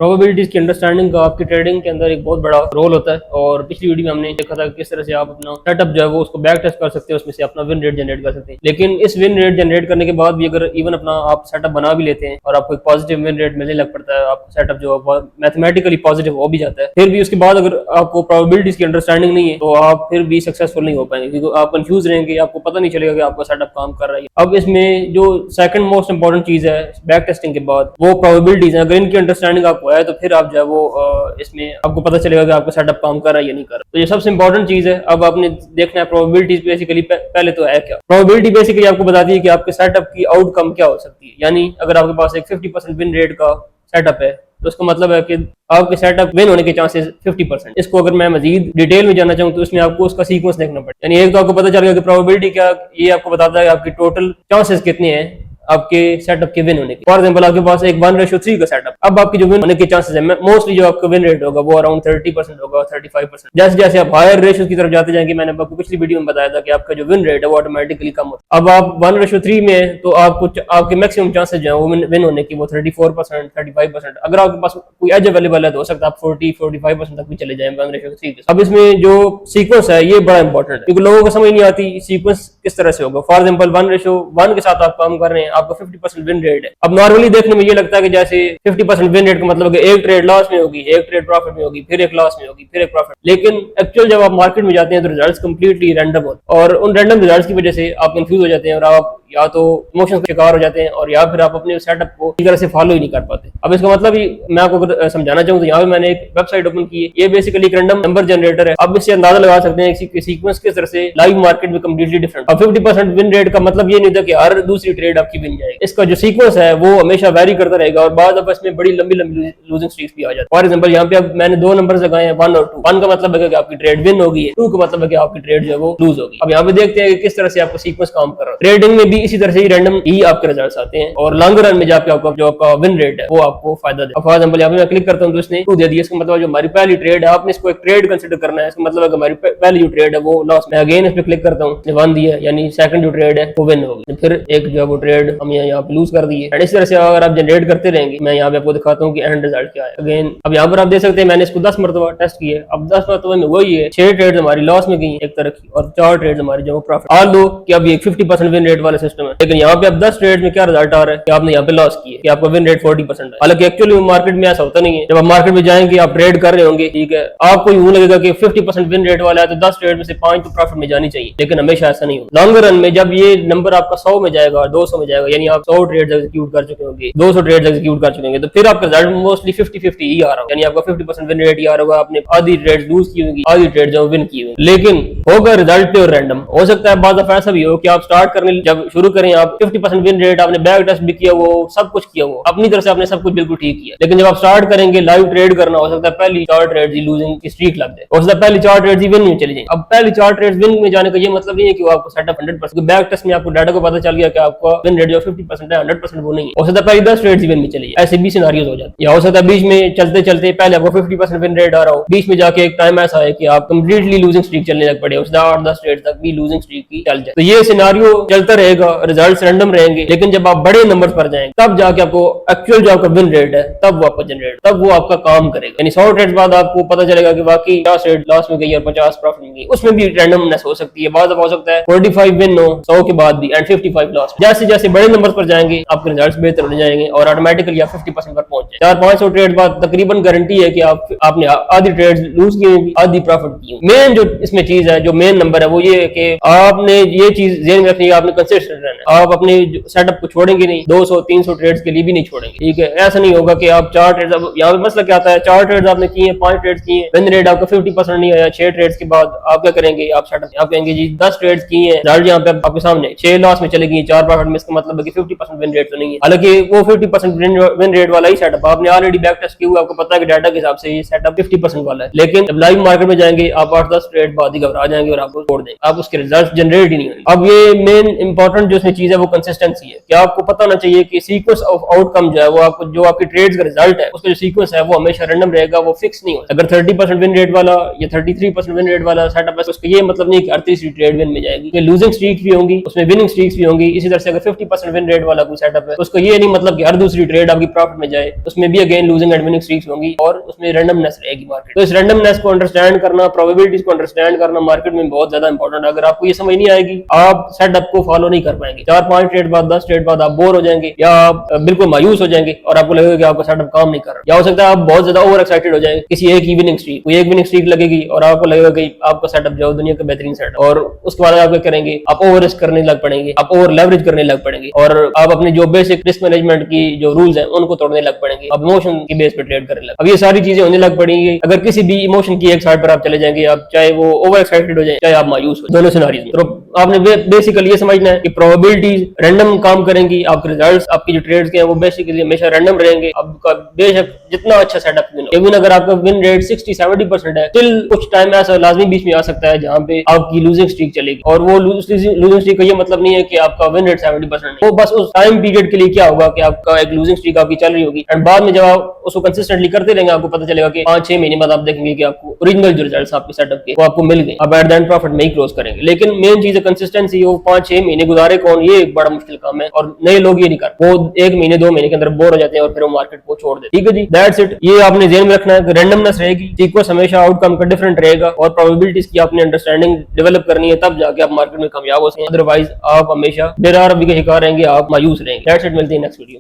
Probabilities की understanding का आपकी ट्रेडिंग के अंदर एक बहुत बड़ा रोल होता है। और पिछली वीडियो में हमने देखा था कि किस तरह से आप अपना सेटअप जो है वो उसको बैक टेस्ट कर सकते हैं, उसमें से अपना विन रेट जनरेट कर सकते हैं। लेकिन इस विन रेट जनरेट करने के बाद भी अगर इवन अपना आप सेटअप बना भी लेते हैं और आपको एक पॉजिटिव विन रेट मिलने लग पड़ता है, आपका सेटअप जो मैथमेटिकली पॉजिटिव हो भी जाता है, फिर भी उसके बाद अगर आपको प्रोबेबिलिटीज की अंडरस्टैंडिंग नहीं है तो आप फिर भी सक्सेसफुल नहीं हो पाएंगे, क्योंकि आप कंफ्यूज रहेंगे, आपको पता नहीं चलेगा कि आपका सेटअप काम कर रहा है। अब इसमें जो सेकंड मोस्ट इंपॉर्टेंट चीज है बैक टेस्टिंग के बाद, वो प्रोबेबिलिटीज है। अगर इनकी अंडरस्टैंडिंग आपको है तो फिर आप जो है वो इसमें आपको पता चलेगा कि आपका सेटअप काम कर रहा है या नहीं कर रहा। तो ये सबसे इंपॉर्टेंट चीज है। अब आपने देखना है प्रोबेबिलिटीज बेसिकली पहले तो है क्या। प्रोबेबिलिटी बेसिकली आपको बताती है कि आपके सेटअप की आउटकम क्या हो सकती है। यानी अगर आपके पास एक 50% विन रेट का सेटअप है तो उसका मतलब है कि आपके सेटअप विन होने के चांसेस 50%। इसको अगर मैं मजीद डिटेल में जानना चाहूँ तो इसमें आपको उसका सीक्वेंस देखना पड़ेगा। यानी एक तो आपको पता चलेगा कि प्रोबेबिलिटी क्या, ये आपको बताता है कि आपकी टोटल चांसेस कितने हैं आपके सेटअप के विन होने के। फॉर एग्जांपल आपके पास एक 1:3 का सेटअप, अब आपकी जो विन होने के चांसेस है, मोस्टली जो आपका विन रेट होगा वो अराउंड 30% होगा, 35%। जैसे जैसे आप हायर रेशियो की तरफ जाते जाएंगे, मैंने आपको पिछली वीडियो में बताया था कि आपका जो विन रेट है वो ऑटोमेटिकली कम होता है। अब आप 1:3 में है तो आपको आपके मैक्सिमम चांसेस जो है वो विन होने की वो 34%, 35%। अगर आपके पास कोई एज अवेलेबल है तो हो सकता है आप 40-45% तक भी चले जाए 1:3 के। अब इसमें जो सीक्वेंस है ये बड़ा इंपॉर्टेंट है, क्योंकि लोगों को समझ नहीं आती सीक्वेंस किस तरह से होगा। फॉर एग्जाम्पल 1:1 के साथ आप काम कर रहे हैं, आपका 50% विन रेट है। अब नॉर्मली देखने में ये लगता है कि जैसे 50% विन रेट का मतलब है एक ट्रेड लॉस में होगी, एक ट्रेड प्रॉफिट में होगी, फिर एक लॉस में होगी, फिर एक प्रॉफिट। लेकिन एक्चुअल जब आप मार्केट में जाते हैं तो रिजल्ट्स कंप्लीटली रैंडम होते हैं और उन रैंडम रिजल्ट्स की वजह से आप कंफ्यूज हो जाते हैं और आप या तो इमोशंस का शिकार हो जाते हैं और या फिर आप अपने सेटअप को ठीक तरह से फॉलो ही नहीं कर पाते। अब इसका मतलब ही मैं आपको अगर समझाना चाहूँ तो यहाँ पे मैंने एक वेबसाइट ओपन की है। ये बेसिकली एक रैंडम नंबर जनरेटर है। अब इससे अंदाजा लगा सकते हैं कि सीक्वेंस किस तरह से लाइव मार्केट में कंप्लीटली डिफरेंट। अब 50% विन रेट का मतलब ये नहीं था कि हर दूसरी ट्रेड आपकी विन जाएगी। इसका जो सीक्वेंस है वो हमेशा वेरी करता रहेगा और बाद अब इसमें बड़ी लंबी लंबी लूजिंग स्ट्रीक्स भी आ जाती है। फॉर एग्जाम्पल यहाँ पे अब मैंने दो नंबर लगाए हैं 1 और 2। 1 का मतलब है कि आपकी ट्रेड विन होगी, 2 का मतलब है कि आपकी ट्रेड जो है वो लूज होगी। अब यहाँ पे देखते हैं कि किस तरह से आपका सीक्वेंस काम कर रहा है। ट्रेडिंग में भी इसी तरह से ही रैंडम ही आपके रिजल्ट्स आते हैं और लॉन्ग रन में जाके आपका जो आपका विन रेट है वो आपको फायदा दे। फॉर एग्जांपल यहाँ पे मैं क्लिक करता हूँ तो इसने 2 दे दिया। इसका मतलब जो हमारी पहली ट्रेड है, आपने इसको एक ट्रेड कंसीडर करना है। इसका मतलब है कि हमारी पहली जो ट्रेड है वो लॉस में। अगेन इस पे क्लिक करता हूँ, 1 दिया, यानी सेकंड जो ट्रेड है वो विन होगी। फिर एक जो है वो ट्रेड हम यहाँ पे लूज कर दी है। इस तरह से अगर आप जनरेट करते रहेंगे, मैं यहाँ पे आपको दिखाता हूँ कि एंड रिजल्ट क्या है। अगेन अब यहाँ पर आप देख सकते हैं मैंने इसको 10 मरतबा टेस्ट किया। अब 10 मरतबा में वही है, 6 ट्रेड हमारी लॉस में गई एक तरह की और 4 ट्रेड हमारी जो प्रॉफिट। ऑल दो कि अब ये 50% विन रेट वाला सिस्टम है, लेकिन यहाँ पे अब 10 ट्रेड में क्या रिजल्ट आ रहा है कि आपने यहाँ पे लॉस किए, कि आपका विन रेट 40% है। हालांकि एक्चुअली मार्केट में ऐसा होता नहीं है। जब आप मार्केट में जाएंगे आप ट्रेड कर रहे होंगे, ठीक है, आपको यूं लगेगा कि 50% विन रेट वाला है तो 10 ट्रेड में से 5 तो प्रॉफिट में जानी चाहिए, लेकिन हमेशा ऐसा नहीं होगा। लॉन्ग रन में जब ये नंबर आपका 100 में जाएगा, 200 में जाएगा, यानी आप 100 ट्रेड एग्जीक्यूट कर चुके होंगे, 200 ट्रेड एग्जीक्यूट कर चुके होंगे, तो फिर आपका रिजल्ट मोस्टली 50-50 ही आ रहा होगा। यानी आपका 50% विन रेट ही आ रहा होगा। आपने आधी ट्रेड लूज की होगी, आधी ट्रेड जो विन की होगी, लेकिन होगा रिजल्ट प्योर रैंडम। हो सकता है बाद दफा ऐसा भी हो कि आप स्टार्ट करने जब शुरू करें आप 50% विन रेट, आपने बैक टेस्ट भी किया, वो सब कुछ किया, वो अपनी तरफ से आपने सब कुछ बिल्कुल ठीक किया, लेकिन जब आप स्टार्ट करेंगे लाइव ट्रेड करना, हो सकता है पहली 4 ट्रेड लूजिंग की स्ट्रीक लग जाए, हो सकता है पहली 4 ट्रेड विन में चली जाए। अब पहली 4 ट्रेड विन में जाने का ये मतलब नहीं है कि वो आपको सेटअप 100%, बैक टेस्ट में आपको डाटा को पता चल गया कि आपका विन रेट जो 50% है 100% वो नहीं है। हो सकता है पहली 10 ट्रेड विन में चली जाए, ऐसे भी सिनारियोज हो जाते हैं। या हो सकता है बीच में चलते चलते पहले आपको 50% विन रेट आ रहा हो, बीच में जाके एक टाइम ऐसा है कि आप कंप्लीटली लूजिंग स्ट्रीक चलने लग पड़े, उससे 8-10 ट्रेड तक भी लूजिंग स्ट्रीक की चल जाए। तो ये सिनारियो चलता रहेगा, रिजल्ट्स रैंडम रहेंगे, लेकिन जब आप बड़े नंबर्स पर जाएंगे तब जाके आपको एक्चुअल जो आपका विन रेट है तब वो आपका जनरेट, तब वो आपका काम करेगा। यानी 100 ट्रेड बाद आपको पता चलेगा कि वाकई 50 ट्रेड लॉस में गई और 50 प्रॉफिट में गई। उसमें भी रैंडमनेस हो सकती है, बाद हो सकता है 45 विन हो 100 के बाद भी एंड 55 लॉस। जैसे जैसे बड़े नंबर पर जाएंगे आपके रिजल्ट्स बेहतर हो जाएंगे और ऑटोमेटिकली आप 50% पर पहुंच जाए। 400-500 ट्रेड बाद तकरीबन गारंटी है कि आपने आधी ट्रेड लूज की होगी, आधी प्रॉफिट की होगी। मेन जो इसमें चीज है, जो मेन नंबर है वो ये है कि आपने ये चीज ध्यान में रखनी है, आपने कंसिस्टेंट रहना है। आप अपने सेटअप को छोड़ेंगे नहीं, 200-300 ट्रेड्स के लिए भी नहीं छोड़ेंगे, ठीक है। ऐसा नहीं होगा कि आप 4 ट्रेड्स, अब यहाँ पे मसला क्या आता है, 4 ट्रेड्स आपने किए हैं, 5 ट्रेड्स किए हैं, विन रेट आपका 50% नहीं आया, 6 ट्रेड्स के बाद आप क्या करेंगे, आप सेटअप आप कहेंगे जी 10 ट्रेड्स किए हैं, रिजल्ट यहाँ पे आपके सामने 6 लॉस में चले गई, 4 प्रॉफिट में, इसका मतलब है कि 50% विन रेट तो नहीं है। हालांकि वो 50% विन रेट वाला ही सेटअप आपने ऑलरेडी बैक टेस्ट किया हुआ, आपको पता है कि डाटा के हिसाब से ये सेटअप 50% वाला है, लेकिन जब लाइव मार्केट में जाएंगे आप 8-10 ट्रेड बाद ही घबरा जाएंगे और आपको छोड़ देंगे, आप उसके रिजल्ट जनरेट ही नहीं होंगे। अब ये मेन इंपॉर्टेंट इंपॉर्टेंट जो इसमें चीज है वो कंसिस्टेंसी है कि आपको पता होना चाहिए कि सीक्वेंस ऑफ आउटकम जो है वो आपको जो आपकी ट्रेड्स का रिजल्ट है उसका जो सीक्वेंस है वो हमेशा रैंडम रहेगा, वो फिक्स नहीं होगा। अगर 30% विन रेट वाला या 33% विन रेट वाला सेटअप है तो उसका ये मतलब नहीं कि हर तीसरी ट्रेड विन में जाएगी, लूजिंग स्ट्रीक्स भी होंगी, उसमें विनिंग स्ट्रीक्स भी होंगी। इसी तरह से अगर 50% विन रेट वाला कोई सेटअप है तो उसका ये नहीं मतलब कि हर दूसरी ट्रेड आपकी प्रॉफिट में जाए, उसमें भी again losing and winning streaks होंगी और उसमें रैंडमनेस रहेगी मार्केट। तो इस रैंडमनेस को अंडरस्टैंड करना, प्रोबेबिलिटीज को अंडरस्टैंड करना मार्केट में बहुत ज्यादा इंपॉर्टेंट है। अगर आपको ये समझ नहीं आएगी आप सेटअप को फॉलो नहीं कर पाएंगे। 4-5 ट्रेड बाद 10 ट्रेड बाद आप बोर हो जाएंगे या आप बिल्कुल मायूस हो जाएंगे और आपको लगेगा कि आपका सेटअप काम नहीं कर रहा, या हो सकता है आप बहुत ज्यादा ओवर एक्साइटेड हो जाएंगे किसी एक ही विनिंग स्ट्रीक, कोई एक विनिंग स्ट्रीक लगेगी और आपको लगेगा कि आपका सेटअप जो दुनिया का बेहतरीन सेटअप, और उसके बाद आप क्या करेंगे, आप ओवर रिस्क करने लग पड़ेंगे, आप ओवर लेवरेज करने लग पड़ेंगे और आप अपनी जो बेसिक रिस्क मैनेजमेंट की जो रूल्स हैं उनको तोड़ने लग पड़ेंगे, आप इमोशन की बेस पे ट्रेड करने लग। अब ये सारी चीजें होने लग पड़ेंगी अगर किसी भी इमोशन की एक साइड पर आप चले जाएंगे, आप चाहे वो ओवर एक्साइटेड हो जाए चाहे आप मायूस हो, दोनों सिनारियों में। तो आपने बेसिकली ये समझना है कि प्रोबेबिलिटीज रैंडम काम करेंगी, आपके रिजल्ट्स आपकी जो ट्रेड्स के हैं वो बेसिकली हमेशा रैंडम रहेंगे। आपका बेशक जितना अच्छा सेटअप इवन अगर आपका विन रेट 60-70% है, स्टिल कुछ टाइम ऐसा लाजमी बीच में आ सकता है जहां पे आपकी लूजिंग स्ट्रीक चलेगी, और वो लूजिंग स्ट्रीक का ये मतलब नहीं है कि आपका विन रेट 70% है, वो बस उस टाइम पीरियड के लिए क्या होगा कि आपका एक लूजिंग स्ट्रीक आपकी चल रही होगी एंड बाद में जब आप उसको कंसिस्टेंटली करते रहेंगे आपको पता चलेगा कि 5-6 महीने बाद आप देखेंगे कि आपको ओरिजिनल जो रिजल्ट्स आपके सेटअप के वो आपको मिल गए, आप एट द एंड प्रॉफिट में ही क्लोज करेंगे। लेकिन मेन चीज है कंसिस्टेंसी। वो 5-6 महीने गुजारे कौन, ये एक बड़ा मुश्किल काम है और नए लोग ये नहीं करते, वो 1 महीने 2 महीने के अंदर बोर हो जाते हैं और फिर वो मार्केट को छोड़ देते। ठीक है जी, दैट्स इट। ये आपने ध्यान में रखना है कि रैंडमनेस रहेगी, सीक्वेंस हमेशा आउटकम का डिफरेंट रहेगा और प्रोबेबिलिटीज की आपने अंडरस्टैंडिंग डेवलप करनी है, तब जाके आप मार्केट में कामयाब हो सकते हैं। अदरवाइज आप हमेशा बेरार के शिकार रहेंगे, आप मायूस रहेंगे। दैट्स इट, मिलते हैं नेक्स्ट वीडियो।